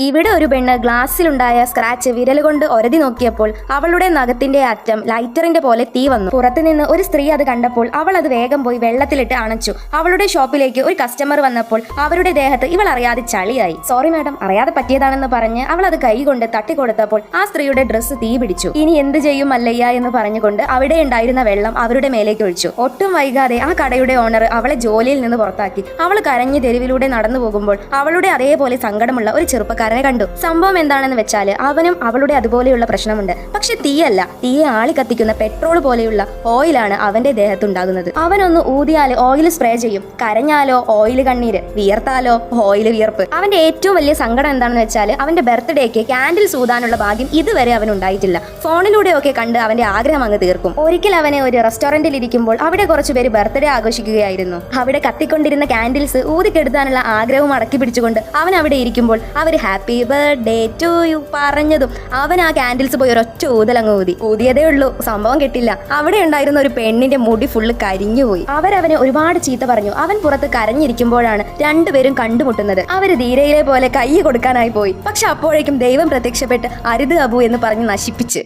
ഇവിടെ ഒരു പെണ്ണ് ഗ്ലാസ്സിലുണ്ടായ സ്ക്രാച്ച് വിരൽ കൊണ്ട് ഒരതി നോക്കിയപ്പോൾ അവളുടെ നഖത്തിന്റെ അറ്റം ലൈറ്ററിന്റെ പോലെ തീ വന്നു. പുറത്തുനിന്ന് ഒരു സ്ത്രീ അത് കണ്ടപ്പോൾ അവൾ അത് വേഗം പോയി വെള്ളത്തിലിട്ട് അണച്ചു. അവളുടെ ഷോപ്പിലേക്ക് ഒരു കസ്റ്റമർ വന്നപ്പോൾ അവരുടെ ദേഹത്ത് ഇവൾ അറിയാതെ ചളിയായി. സോറി മാഡം, അറിയാതെ പറ്റിയതാണെന്ന് പറഞ്ഞ് അവൾ അത് കൈ കൊണ്ട് തട്ടിക്കൊടുത്തപ്പോൾ ആ സ്ത്രീയുടെ ഡ്രസ്സ് തീ പിടിച്ചു. ഇനി എന്ത് ചെയ്യും മല്ലയ്യ എന്ന് പറഞ്ഞുകൊണ്ട് അവിടെ ഉണ്ടായിരുന്ന വെള്ളം അവരുടെ മേലേക്ക് ഒഴിച്ചു. ഒട്ടും വൈകാതെ ആ കടയുടെ ഓണർ അവളെ ജോലിയിൽ നിന്ന് പുറത്താക്കി. അവൾ കരഞ്ഞ് തെരുവിലൂടെ നടന്നു പോകുമ്പോൾ അവളുടെ അതേപോലെ സങ്കടമുള്ള ഒരു ചെറുപ്പക്കാരൻ കണ്ടു. സംഭവം എന്താണെന്ന് വെച്ചാൽ അവനും അവളുടെ അതുപോലെയുള്ള പ്രശ്നമുണ്ട്. പക്ഷെ തീയല്ല, തീയെ ആളി കത്തിക്കുന്ന പെട്രോൾ പോലെയുള്ള ഓയിലാണ് അവന്റെ ദേഹത്തുണ്ടാകുന്നത്. അവനൊന്ന് ഊതിയാല് ഓയിൽ സ്പ്രേ ചെയ്യും, കരഞ്ഞാലോ ഓയിൽ കണ്ണീര്, വിയർത്താലോ ഓയിൽ വിയർപ്പ്. അവന്റെ ഏറ്റവും വലിയ സങ്കടം എന്താണെന്ന് വെച്ചാൽ അവന്റെ ബർത്ത്ഡേക്ക് കാൻഡിൽസ് ഊതാനുള്ള ഭാഗ്യം ഇതുവരെ അവനുണ്ടായിട്ടില്ല. ഫോണിലൂടെയൊക്കെ കണ്ട് അവന്റെ ആഗ്രഹം അങ്ങ് തീർക്കും. ഒരിക്കൽ അവനെ ഒരു റെസ്റ്റോറന്റിൽ ഇരിക്കുമ്പോൾ അവിടെ കുറച്ചുപേര് ബർത്ത്ഡേ ആഘോഷിക്കുകയായിരുന്നു. അവിടെ കത്തിക്കൊണ്ടിരുന്ന കാൻഡിൽസ് ഊതിക്കെടുത്താനുള്ള ആഗ്രഹവും അടക്കി പിടിച്ചുകൊണ്ട് അവൻ അവിടെ ഇരിക്കുമ്പോൾ അവര് ഹാപ്പി ബർത്ത്ഡേ ടു യു പറഞ്ഞതും അവൻ ആ കാൻഡിൽസ് പോയി ഒരൊറ്റ ഊതലങ്ങ് ഊതിയതേ ഉള്ളൂ, സംഭവം കിട്ടില്ല. അവിടെ ഉണ്ടായിരുന്ന ഒരു പെണ്ണിന്റെ മുടി ഫുള്ള് കരിഞ്ഞുപോയി. അവരവനെ ഒരുപാട് ചീത്ത പറഞ്ഞു. അവൻ പുറത്ത് കരഞ്ഞിരിക്കുമ്പോഴാണ് രണ്ടുപേരും കണ്ടുമുട്ടുന്നത്. അവര് ധീരയിലെ പോലെ കൈ കൊടുക്കാനായി പോയി. പക്ഷെ അപ്പോഴേക്കും ദൈവം പ്രത്യക്ഷപ്പെട്ട് അരുത് അബു എന്ന് പറഞ്ഞ് നശിപ്പിച്ച്